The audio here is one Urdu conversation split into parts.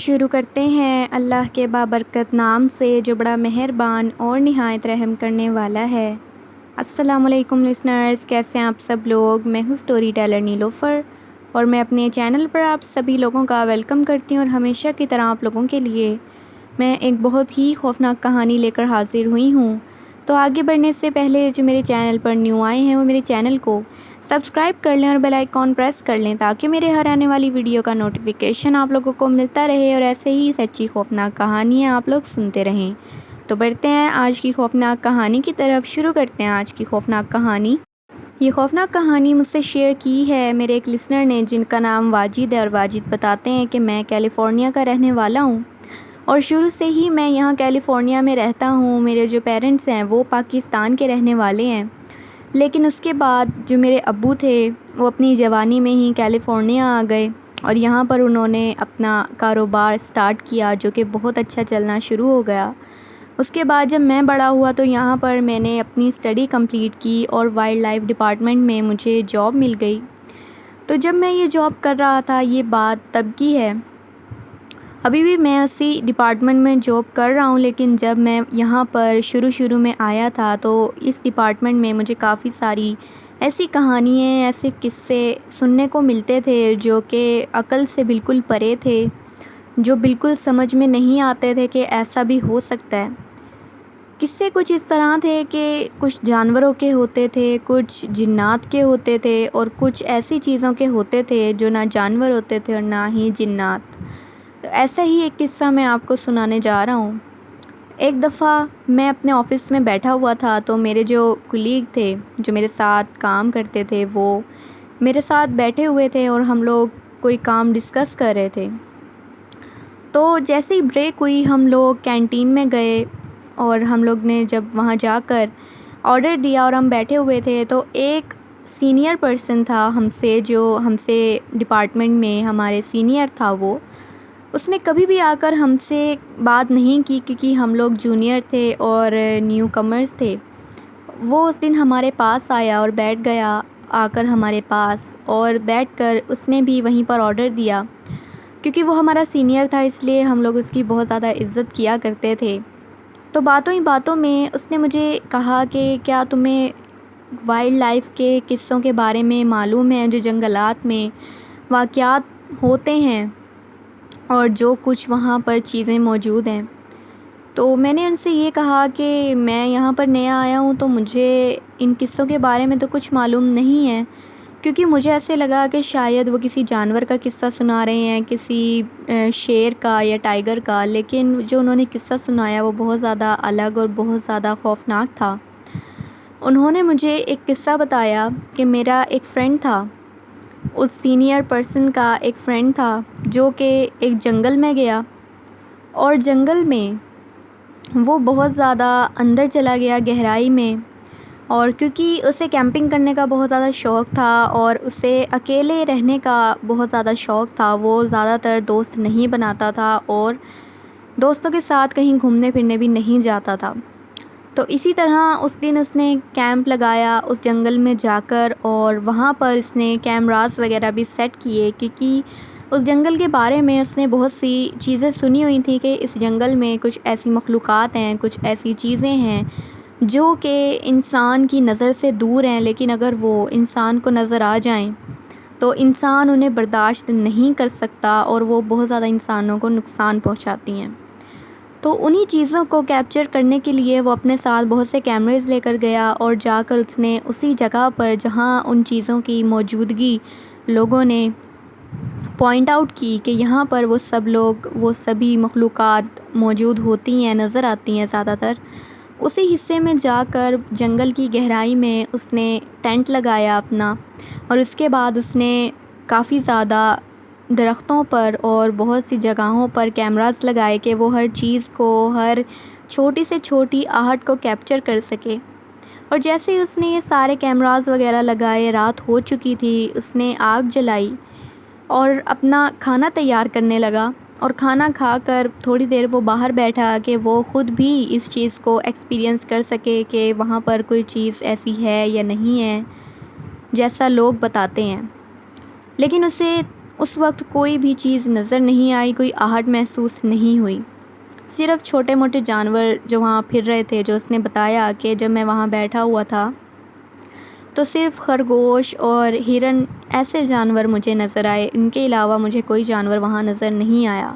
شروع کرتے ہیں اللہ کے بابرکت نام سے جو بڑا مہربان اور نہایت رحم کرنے والا ہے۔ السلام علیکم لسنرز، کیسے ہیں آپ سب لوگ؟ میں ہوں سٹوری ٹیلر نیلوفر اور میں اپنے چینل پر آپ سبھی لوگوں کا ویلکم کرتی ہوں، اور ہمیشہ کی طرح آپ لوگوں کے لیے میں ایک بہت ہی خوفناک کہانی لے کر حاضر ہوئی ہوں۔ تو آگے بڑھنے سے پہلے جو میرے چینل پر نیو آئے ہیں وہ میرے چینل کو سبسکرائب کر لیں اور بیل آئیکن پریس کر لیں تاکہ میرے ہر آنے والی ویڈیو کا نوٹیفیکیشن آپ لوگوں کو ملتا رہے اور ایسے ہی سچی خوفناک کہانیاں آپ لوگ سنتے رہیں۔ تو بڑھتے ہیں آج کی خوفناک کہانی کی طرف۔ شروع کرتے ہیں آج کی خوفناک کہانی۔ یہ خوفناک کہانی مجھ سے شیئر کی ہے میرے ایک لسنر نے، جن کا نام واجد ہے، اور واجد بتاتے ہیں کہ میں کیلیفورنیا کا رہنے والا ہوں اور شروع سے ہی میں یہاں کیلیفورنیا میں رہتا ہوں۔ میرے جو پیرنٹس ہیں وہ پاکستان کے رہنے والے ہیں، لیکن اس کے بعد جو میرے ابو تھے وہ اپنی جوانی میں ہی کیلیفورنیا آ گئے اور یہاں پر انہوں نے اپنا کاروبار سٹارٹ کیا جو کہ بہت اچھا چلنا شروع ہو گیا۔ اس کے بعد جب میں بڑا ہوا تو یہاں پر میں نے اپنی اسٹڈی کمپلیٹ کی اور وائلڈ لائف ڈپارٹمنٹ میں مجھے جاب مل گئی۔ تو جب میں یہ جاب کر رہا تھا، یہ بات تب کی ہے، ابھی بھی میں اسی ڈپارٹمنٹ میں جاب کر رہا ہوں، لیکن جب میں یہاں پر شروع میں آیا تھا تو اس ڈپارٹمنٹ میں مجھے کافی ساری ایسی کہانیاں، ایسے قصے سننے کو ملتے تھے جو کہ عقل سے بالکل پرے تھے، جو بالکل سمجھ میں نہیں آتے تھے کہ ایسا بھی ہو سکتا ہے۔ قصے کچھ اس طرح تھے کہ کچھ جانوروں کے ہوتے تھے، کچھ جنات کے ہوتے تھے اور کچھ ایسی چیزوں کے ہوتے تھے جو نہ جانور ہوتے تھے اور نہ ہی جنات۔ تو ایسا ہی ایک قصہ میں آپ کو سنانے جا رہا ہوں۔ ایک دفعہ میں اپنے آفس میں بیٹھا ہوا تھا تو میرے جو کولیگ تھے جو میرے ساتھ کام کرتے تھے وہ میرے ساتھ بیٹھے ہوئے تھے اور ہم لوگ کوئی کام ڈسکس کر رہے تھے۔ تو جیسے ہی بریک ہوئی ہم لوگ کینٹین میں گئے اور ہم لوگ نے جب وہاں جا کر آرڈر دیا اور ہم بیٹھے ہوئے تھے تو ایک سینئر پرسن تھا ہم سے، جو ہم سے ڈپارٹمنٹ میں ہمارے سینئر تھا، وہ اس نے کبھی بھی آ کر ہم سے بات نہیں کی کیونکہ ہم لوگ جونیئر تھے اور نیو کمرز تھے۔ وہ اس دن ہمارے پاس آیا اور بیٹھ گیا آ کر ہمارے پاس، اور بیٹھ کر اس نے بھی وہیں پر آرڈر دیا۔ کیونکہ وہ ہمارا سینئر تھا اس لیے ہم لوگ اس کی بہت زیادہ عزت کیا کرتے تھے۔ تو باتوں ہی باتوں میں اس نے مجھے کہا کہ کیا تمہیں وائلڈ لائف کے قصوں کے بارے میں معلوم ہے، جو جنگلات میں واقعات ہوتے ہیں اور جو کچھ وہاں پر چیزیں موجود ہیں؟ تو میں نے ان سے یہ کہا کہ میں یہاں پر نیا آیا ہوں تو مجھے ان قصوں کے بارے میں تو کچھ معلوم نہیں ہے، کیونکہ مجھے ایسے لگا کہ شاید وہ کسی جانور کا قصہ سنا رہے ہیں، کسی شیر کا یا ٹائیگر کا، لیکن جو انہوں نے قصہ سنایا وہ بہت زیادہ الگ اور بہت زیادہ خوفناک تھا۔ انہوں نے مجھے ایک قصہ بتایا کہ میرا ایک فرینڈ تھا، اس سینئر پرسن کا ایک فرینڈ تھا جو کہ ایک جنگل میں گیا، اور جنگل میں وہ بہت زیادہ اندر چلا گیا گہرائی میں، اور کیونکہ اسے کیمپنگ کرنے کا بہت زیادہ شوق تھا اور اسے اکیلے رہنے کا بہت زیادہ شوق تھا، وہ زیادہ تر دوست نہیں بناتا تھا اور دوستوں کے ساتھ کہیں گھومنے پھرنے بھی نہیں جاتا تھا۔ تو اسی طرح اس دن اس نے کیمپ لگایا اس جنگل میں جا کر، اور وہاں پر اس نے کیمراز وغیرہ بھی سیٹ کیے، کیونکہ اس جنگل کے بارے میں اس نے بہت سی چیزیں سنی ہوئی تھیں کہ اس جنگل میں کچھ ایسی مخلوقات ہیں، کچھ ایسی چیزیں ہیں جو کہ انسان کی نظر سے دور ہیں، لیکن اگر وہ انسان کو نظر آ جائیں تو انسان انہیں برداشت نہیں کر سکتا اور وہ بہت زیادہ انسانوں کو نقصان پہنچاتی ہیں۔ تو انہی چیزوں کو کیپچر کرنے کے لیے وہ اپنے ساتھ بہت سے کیمرز لے کر گیا، اور جا کر اس نے اسی جگہ پر جہاں ان چیزوں کی موجودگی لوگوں نے پوائنٹ آؤٹ کی کہ یہاں پر وہ سب لوگ، وہ سبھی مخلوقات موجود ہوتی ہیں، نظر آتی ہیں زیادہ تر، اسی حصے میں جا کر جنگل کی گہرائی میں اس نے ٹینٹ لگایا اپنا، اور اس کے بعد اس نے کافی زیادہ درختوں پر اور بہت سی جگہوں پر کیمراز لگائے کہ وہ ہر چیز کو، ہر چھوٹی سے چھوٹی آہٹ کو کیپچر کر سکے۔ اور جیسے ہی اس نے یہ سارے کیمراز وغیرہ لگائے، رات ہو چکی تھی، اس نے آگ جلائی اور اپنا کھانا تیار کرنے لگا، اور کھانا کھا کر تھوڑی دیر وہ باہر بیٹھا کہ وہ خود بھی اس چیز کو ایکسپیرینس کر سکے کہ وہاں پر کوئی چیز ایسی ہے یا نہیں ہے جیسا لوگ بتاتے ہیں۔ لیکن اسے اس وقت کوئی بھی چیز نظر نہیں آئی، کوئی آہٹ محسوس نہیں ہوئی، صرف چھوٹے موٹے جانور جو وہاں پھر رہے تھے۔ جو اس نے بتایا کہ جب میں وہاں بیٹھا ہوا تھا تو صرف خرگوش اور ہرن ایسے جانور مجھے نظر آئے، ان کے علاوہ مجھے کوئی جانور وہاں نظر نہیں آیا۔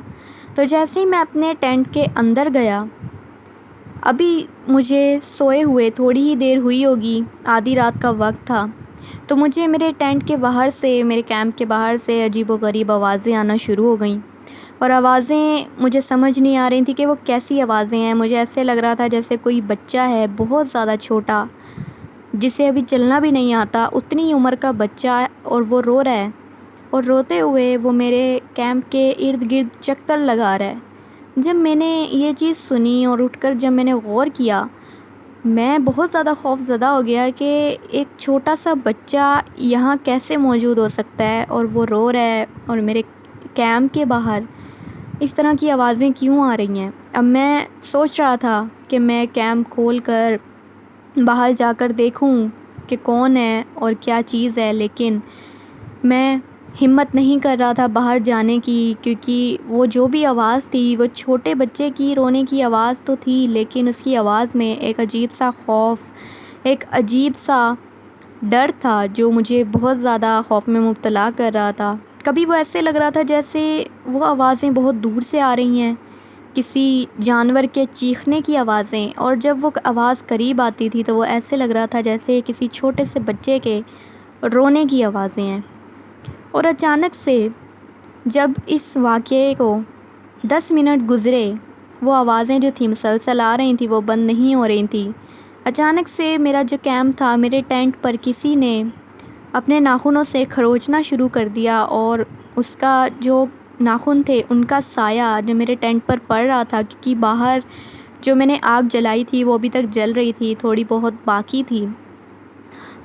تو جیسے ہی میں اپنے ٹینٹ کے اندر گیا، ابھی مجھے سوئے ہوئے تھوڑی ہی دیر ہوئی ہوگی، آدھی رات کا وقت تھا، تو مجھے میرے ٹینٹ کے باہر سے، میرے کیمپ کے باہر سے عجیب و غریب آوازیں آنا شروع ہو گئیں، اور آوازیں مجھے سمجھ نہیں آ رہی تھی کہ وہ کیسی آوازیں ہیں۔ مجھے ایسے لگ رہا تھا جیسے کوئی بچہ ہے بہت زیادہ چھوٹا، جسے ابھی چلنا بھی نہیں آتا، اتنی عمر کا بچہ ہے، اور وہ رو رہا ہے، اور روتے ہوئے وہ میرے کیمپ کے ارد گرد چکر لگا رہا ہے۔ جب میں نے یہ چیز سنی اور اٹھ کر جب میں نے غور کیا، میں بہت زیادہ خوف زدہ ہو گیا کہ ایک چھوٹا سا بچہ یہاں کیسے موجود ہو سکتا ہے، اور وہ رو رہا ہے، اور میرے کیمپ کے باہر اس طرح کی آوازیں کیوں آ رہی ہیں۔ اب میں سوچ رہا تھا کہ میں کیمپ کھول کر باہر جا کر دیکھوں کہ کون ہے اور کیا چیز ہے، لیکن میں ہمت نہیں کر رہا تھا باہر جانے کی، کیونکہ وہ جو بھی آواز تھی وہ چھوٹے بچے کی رونے کی آواز تو تھی، لیکن اس کی آواز میں ایک عجیب سا خوف، ایک عجیب سا ڈر تھا جو مجھے بہت زیادہ خوف میں مبتلا کر رہا تھا۔ کبھی وہ ایسے لگ رہا تھا جیسے وہ آوازیں بہت دور سے آ رہی ہیں، کسی جانور کے چیخنے کی آوازیں، اور جب وہ آواز قریب آتی تھی تو وہ ایسے لگ رہا تھا جیسے کسی چھوٹے سے بچے کے رونے کی آوازیں ہیں۔ اور اچانک سے جب اس واقعے کو 10 منٹ گزرے، وہ آوازیں جو تھیں مسلسل آ رہی تھیں، وہ بند نہیں ہو رہی تھیں۔ اچانک سے میرا جو کیمپ تھا، میرے ٹینٹ پر کسی نے اپنے ناخنوں سے کھروچنا شروع کر دیا، اور اس کا جو ناخن تھے ان کا سایہ جو میرے ٹینٹ پر پڑ رہا تھا، کیونکہ باہر جو میں نے آگ جلائی تھی وہ ابھی تک جل رہی تھی، تھوڑی بہت باقی تھی،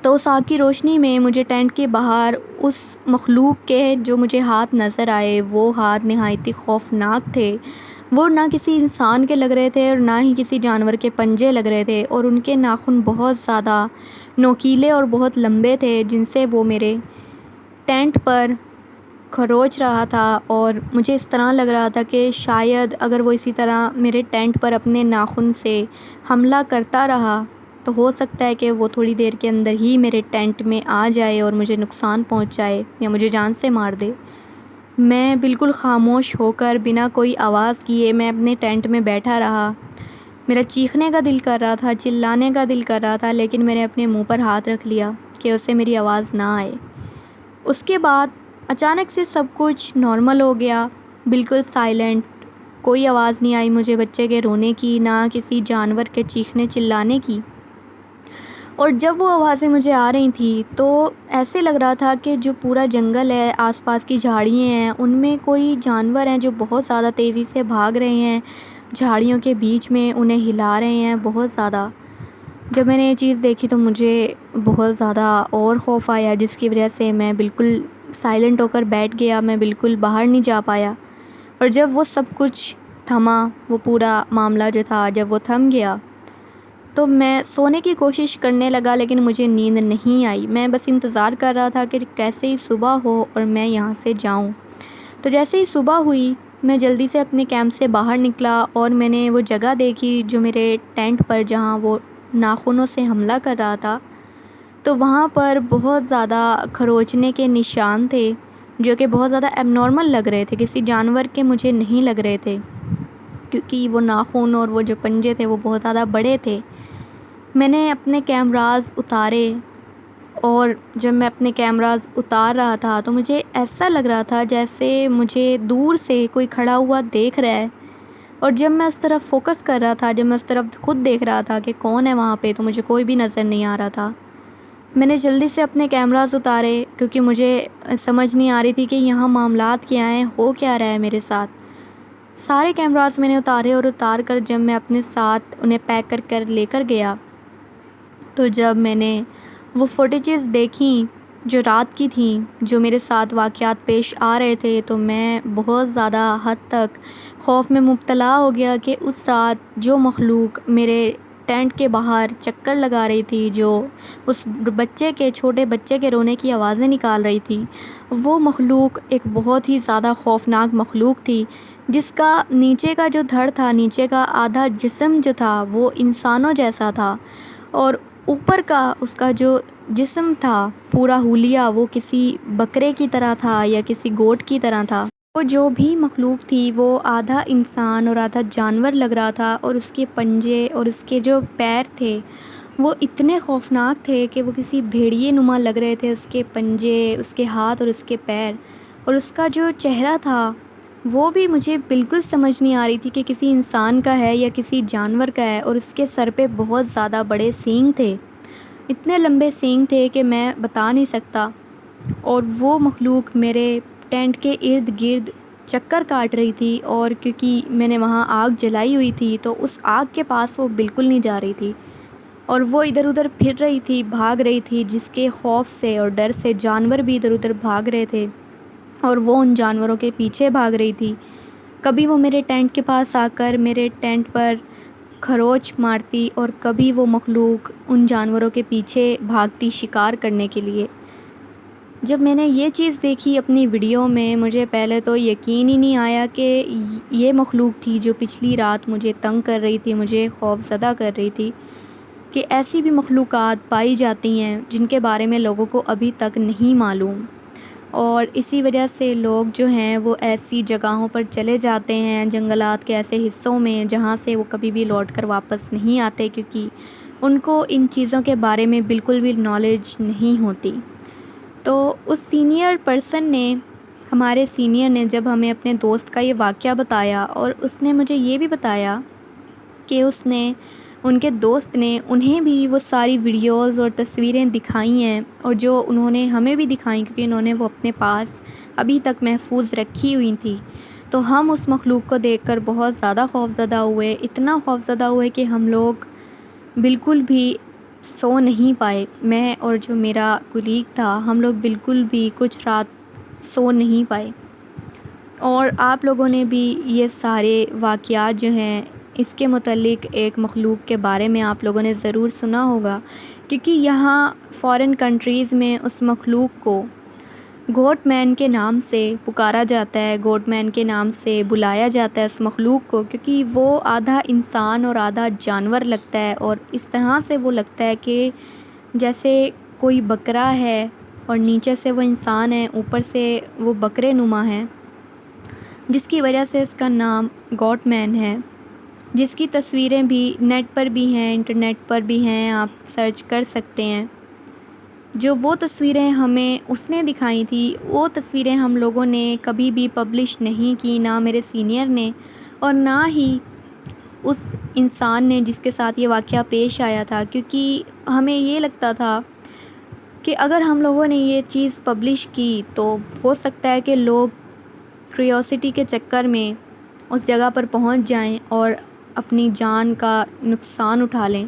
تو اس آگ کی روشنی میں مجھے ٹینٹ کے باہر اس مخلوق کے جو مجھے ہاتھ نظر آئے، وہ ہاتھ نہایت ہی خوفناک تھے۔ وہ نہ کسی انسان کے لگ رہے تھے اور نہ ہی کسی جانور کے پنجے لگ رہے تھے، اور ان کے ناخن بہت زیادہ نوکیلے اور بہت لمبے تھے، جن سے وہ میرے ٹینٹ پر کھروچ رہا تھا، اور مجھے اس طرح لگ رہا تھا کہ شاید اگر وہ اسی طرح میرے ٹینٹ پر اپنے ناخن سے حملہ کرتا رہا تو ہو سکتا ہے کہ وہ تھوڑی دیر کے اندر ہی میرے ٹینٹ میں آ جائے اور مجھے نقصان پہنچائے یا مجھے جان سے مار دے۔ میں بالکل خاموش ہو کر بنا کوئی آواز کیے میں اپنے ٹینٹ میں بیٹھا رہا۔ میرا چیخنے کا دل کر رہا تھا، چلانے کا دل کر رہا تھا، لیکن میں نے اپنے منہ پر ہاتھ رکھ لیا کہ اسے میری آواز نہ آئے۔ اس کے بعد اچانک سے سب کچھ نارمل ہو گیا، بالکل سائلنٹ، کوئی آواز نہیں آئی مجھے بچے کے رونے کی، نہ کسی جانور کے چیخنے چلانے کی۔ اور جب وہ آوازیں مجھے آ رہی تھیں تو ایسے لگ رہا تھا کہ جو پورا جنگل ہے، آس پاس کی جھاڑیاں ہیں، ان میں کوئی جانور ہیں جو بہت زیادہ تیزی سے بھاگ رہے ہیں، جھاڑیوں کے بیچ میں انہیں ہلا رہے ہیں بہت زیادہ۔ جب میں نے یہ چیز دیکھی تو مجھے بہت زیادہ اور خوف آیا، جس کی وجہ سے میں بالکل سائلنٹ ہو کر بیٹھ گیا، میں بالکل باہر نہیں جا پایا۔ اور جب وہ سب کچھ تھما، وہ پورا معاملہ جو تھا جب وہ تھم گیا، تو میں سونے کی کوشش کرنے لگا، لیکن مجھے نیند نہیں آئی۔ میں بس انتظار کر رہا تھا کہ کیسے ہی صبح ہو اور میں یہاں سے جاؤں۔ تو جیسے ہی صبح ہوئی، میں جلدی سے اپنے کیمپ سے باہر نکلا، اور میں نے وہ جگہ دیکھی جو میرے ٹینٹ پر جہاں وہ ناخنوں سے حملہ کر رہا تھا، تو وہاں پر بہت زیادہ کھروچنے کے نشان تھے، جو کہ بہت زیادہ ایب نارمل لگ رہے تھے، کسی جانور کے مجھے نہیں لگ رہے تھے، کیونکہ وہ ناخن اور وہ جو پنجے تھے وہ بہت زیادہ بڑے تھے۔ میں نے اپنے کیمراز اتارے، اور جب میں اپنے کیمراز اتار رہا تھا تو مجھے ایسا لگ رہا تھا جیسے مجھے دور سے کوئی کھڑا ہوا دیکھ رہا ہے، اور جب میں اس طرف فوکس کر رہا تھا، جب میں اس طرف خود دیکھ رہا تھا کہ کون ہے وہاں پہ، تو مجھے کوئی بھی نظر نہیں آ رہا تھا۔ میں نے جلدی سے اپنے کیمراز اتارے، کیونکہ مجھے سمجھ نہیں آ رہی تھی کہ یہاں معاملات کیا ہیں، ہو کیا رہا ہے میرے ساتھ۔ سارے کیمراز میں نے اتارے، اور اتار کر جب میں اپنے ساتھ انہیں پیک کر کر لے کر گیا، تو جب میں نے وہ فوٹیجز دیکھیں جو رات کی تھیں، جو میرے ساتھ واقعات پیش آ رہے تھے، تو میں بہت زیادہ حد تک خوف میں مبتلا ہو گیا کہ اس رات جو مخلوق میرے ٹینٹ کے باہر چکر لگا رہی تھی، جو اس چھوٹے بچے کے رونے کی آوازیں نکال رہی تھی، وہ مخلوق ایک بہت ہی زیادہ خوفناک مخلوق تھی، جس کا نیچے کا جو دھڑ تھا، نیچے کا آدھا جسم جو تھا وہ انسانوں جیسا تھا، اور اوپر کا اس کا جو جسم تھا پورا حلیہ وہ کسی بکرے کی طرح تھا یا کسی گوٹ کی طرح تھا۔ وہ جو بھی مخلوق تھی وہ آدھا انسان اور آدھا جانور لگ رہا تھا، اور اس کے پنجے اور اس کے جو پیر تھے وہ اتنے خوفناک تھے کہ وہ کسی بھیڑیے نما لگ رہے تھے، اس کے پنجے، اس کے ہاتھ اور اس کے پیر، اور اس کا جو چہرہ تھا وہ بھی مجھے بالکل سمجھ نہیں آ رہی تھی کہ کسی انسان کا ہے یا کسی جانور کا ہے، اور اس کے سر پہ بہت زیادہ بڑے سینگ تھے، اتنے لمبے سینگ تھے کہ میں بتا نہیں سکتا، اور وہ مخلوق میرے ٹینٹ کے ارد گرد چکر کاٹ رہی تھی، اور کیونکہ میں نے وہاں آگ جلائی ہوئی تھی تو اس آگ کے پاس وہ بالکل نہیں جا رہی تھی، اور وہ ادھر ادھر پھر رہی تھی، بھاگ رہی تھی، جس کے خوف سے اور ڈر سے جانور بھی ادھر ادھر بھاگ رہے تھے، اور وہ ان جانوروں کے پیچھے بھاگ رہی تھی۔ کبھی وہ میرے ٹینٹ کے پاس آ کر میرے ٹینٹ پر کھروچ مارتی، اور کبھی وہ مخلوق ان جانوروں کے پیچھے بھاگتی شکار کرنے کے لیے۔ جب میں نے یہ چیز دیکھی اپنی ویڈیو میں، مجھے پہلے تو یقین ہی نہیں آیا کہ یہ مخلوق تھی جو پچھلی رات مجھے تنگ کر رہی تھی، مجھے خوف زدہ کر رہی تھی، کہ ایسی بھی مخلوقات پائی جاتی ہیں جن کے بارے میں لوگوں کو ابھی تک نہیں معلوم، اور اسی وجہ سے لوگ جو ہیں وہ ایسی جگہوں پر چلے جاتے ہیں، جنگلات کے ایسے حصوں میں جہاں سے وہ کبھی بھی لوٹ کر واپس نہیں آتے، کیونکہ ان کو ان چیزوں کے بارے میں بالکل بھی نالج نہیں ہوتی۔ تو اس سینئر پرسن نے، ہمارے سینئر نے، جب ہمیں اپنے دوست کا یہ واقعہ بتایا، اور اس نے مجھے یہ بھی بتایا کہ ان کے دوست نے انہیں بھی وہ ساری ویڈیوز اور تصویریں دکھائی ہیں، اور جو انہوں نے ہمیں بھی دکھائیں کیونکہ انہوں نے وہ اپنے پاس ابھی تک محفوظ رکھی ہوئی تھی۔ تو ہم اس مخلوق کو دیکھ کر بہت زیادہ خوفزدہ ہوئے، اتنا خوفزدہ ہوئے کہ ہم لوگ بالکل بھی سو نہیں پائے، میں اور جو میرا کولیگ تھا، ہم لوگ بالکل بھی کچھ رات سو نہیں پائے۔ اور آپ لوگوں نے بھی یہ سارے واقعات جو ہیں اس کے متعلق ایک مخلوق کے بارے میں آپ لوگوں نے ضرور سنا ہوگا، کیونکہ یہاں فارن کنٹریز میں اس مخلوق کو گوٹ مین کے نام سے پکارا جاتا ہے، گوٹ مین کے نام سے بلایا جاتا ہے اس مخلوق کو، کیونکہ وہ آدھا انسان اور آدھا جانور لگتا ہے، اور اس طرح سے وہ لگتا ہے کہ جیسے کوئی بکرا ہے اور نیچے سے وہ انسان ہے، اوپر سے وہ بکرے نما ہے، جس کی وجہ سے اس کا نام گوٹ مین ہے، جس کی تصویریں بھی نیٹ پر بھی ہیں، انٹرنیٹ پر بھی ہیں، آپ سرچ کر سکتے ہیں۔ جو وہ تصویریں ہمیں اس نے دکھائی تھی، وہ تصویریں ہم لوگوں نے کبھی بھی پبلش نہیں کی، نہ میرے سینئر نے اور نہ ہی اس انسان نے جس کے ساتھ یہ واقعہ پیش آیا تھا، کیونکہ ہمیں یہ لگتا تھا کہ اگر ہم لوگوں نے یہ چیز پبلش کی تو ہو سکتا ہے کہ لوگ کریوسٹی کے چکر میں اس جگہ پر پہنچ جائیں اور اپنی جان کا نقصان اٹھا لیں،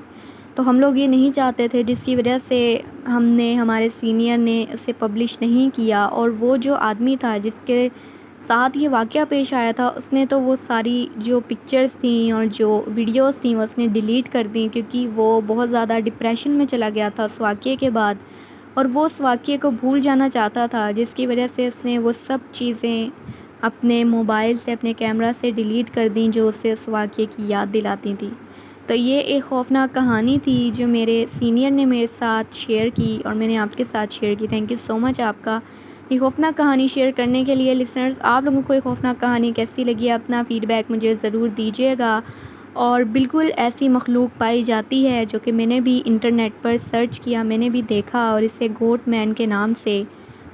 تو ہم لوگ یہ نہیں چاہتے تھے، جس کی وجہ سے ہمارے سینئر نے اسے پبلش نہیں کیا۔ اور وہ جو آدمی تھا جس کے ساتھ یہ واقعہ پیش آیا تھا، اس نے تو وہ ساری جو پکچرز تھیں اور جو ویڈیوز تھیں وہ اس نے ڈیلیٹ کر دیں، کیونکہ وہ بہت زیادہ ڈپریشن میں چلا گیا تھا اس واقعے کے بعد، اور وہ اس واقعے کو بھول جانا چاہتا تھا، جس کی وجہ سے اس نے وہ سب چیزیں اپنے موبائل سے، اپنے کیمرہ سے ڈیلیٹ کر دیں جو اسے اس واقعے کی یاد دلاتی تھی۔ تو یہ ایک خوفناک کہانی تھی جو میرے سینئر نے میرے ساتھ شیئر کی، اور میں نے آپ کے ساتھ شیئر کی۔ تھینک یو سو مچ آپ کا یہ خوفناک کہانی شیئر کرنے کے لیے۔ لسنرز، آپ لوگوں کو یہ خوفناک کہانی کیسی لگی؟ اپنا فیڈ بیک مجھے ضرور دیجیے گا، اور بالکل ایسی مخلوق پائی جاتی ہے جو کہ میں نے بھی انٹرنیٹ پر سرچ کیا، میں نے بھی دیکھا، اور اسے گوٹ مین کے نام سے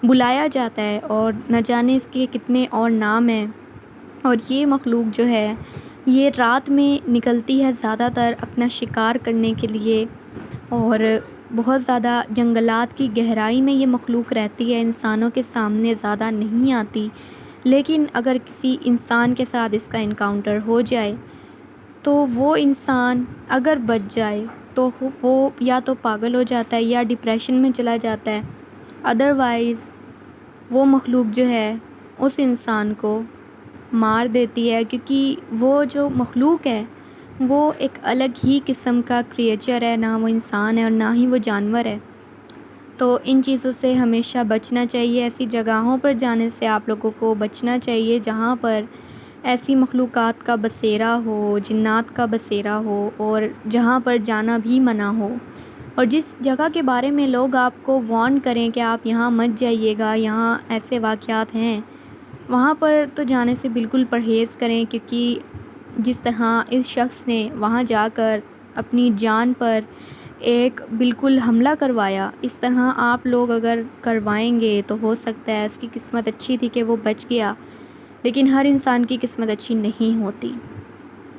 بلایا جاتا ہے، اور نہ جانے اس کے کتنے اور نام ہیں۔ اور یہ مخلوق جو ہے یہ رات میں نکلتی ہے زیادہ تر اپنا شکار کرنے کے لیے، اور بہت زیادہ جنگلات کی گہرائی میں یہ مخلوق رہتی ہے، انسانوں کے سامنے زیادہ نہیں آتی، لیکن اگر کسی انسان کے ساتھ اس کا انکاؤنٹر ہو جائے تو وہ انسان اگر بچ جائے تو وہ یا تو پاگل ہو جاتا ہے یا ڈپریشن میں چلا جاتا ہے، ادروائز وہ مخلوق جو ہے اس انسان کو مار دیتی ہے، کیونکہ وہ جو مخلوق ہے وہ ایک الگ ہی قسم کا کریچر ہے، نہ وہ انسان ہے اور نہ ہی وہ جانور ہے۔ تو ان چیزوں سے ہمیشہ بچنا چاہیے، ایسی جگہوں پر جانے سے آپ لوگوں کو بچنا چاہیے جہاں پر ایسی مخلوقات کا بسیرا ہو، جنات کا بسیرا ہو، اور جہاں پر جانا بھی منع ہو۔ اور جس جگہ کے بارے میں لوگ آپ کو وارن کریں کہ آپ یہاں مت جائیے گا، یہاں ایسے واقعات ہیں، وہاں پر تو جانے سے بالکل پرہیز کریں، کیونکہ جس طرح اس شخص نے وہاں جا کر اپنی جان پر ایک بالکل حملہ کروایا، اس طرح آپ لوگ اگر کروائیں گے تو ہو سکتا ہے اس کی قسمت اچھی تھی کہ وہ بچ گیا، لیکن ہر انسان کی قسمت اچھی نہیں ہوتی۔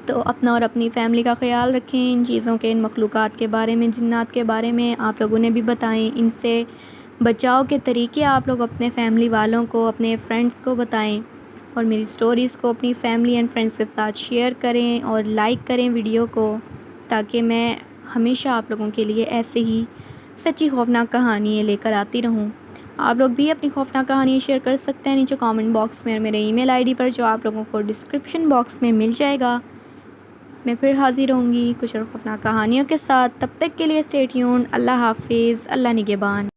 تو اپنا اور اپنی فیملی کا خیال رکھیں، ان چیزوں کے، ان مخلوقات کے بارے میں، جنات کے بارے میں آپ لوگوں نے بھی بتائیں، ان سے بچاؤ کے طریقے آپ لوگ اپنے فیملی والوں کو، اپنے فرینڈس کو بتائیں، اور میری سٹوریز کو اپنی فیملی اینڈ فرینڈس کے ساتھ شیئر کریں اور لائک کریں ویڈیو کو، تاکہ میں ہمیشہ آپ لوگوں کے لیے ایسے ہی سچی خوفناک کہانیاں لے کر آتی رہوں۔ آپ لوگ بھی اپنی خوفناک کہانیاں شیئر کر سکتے ہیں نیچے کامنٹ باکس میں اور میرے ای میل آئی ڈی پر، جو آپ لوگوں کو ڈسکرپشن باکس میں مل جائے گا۔ میں پھر حاضر ہوں گی کچھ اور خوفناک کہانیوں کے ساتھ، تب تک کے لیے اسٹے ٹیونڈ۔ اللہ حافظ، اللہ نگہبان۔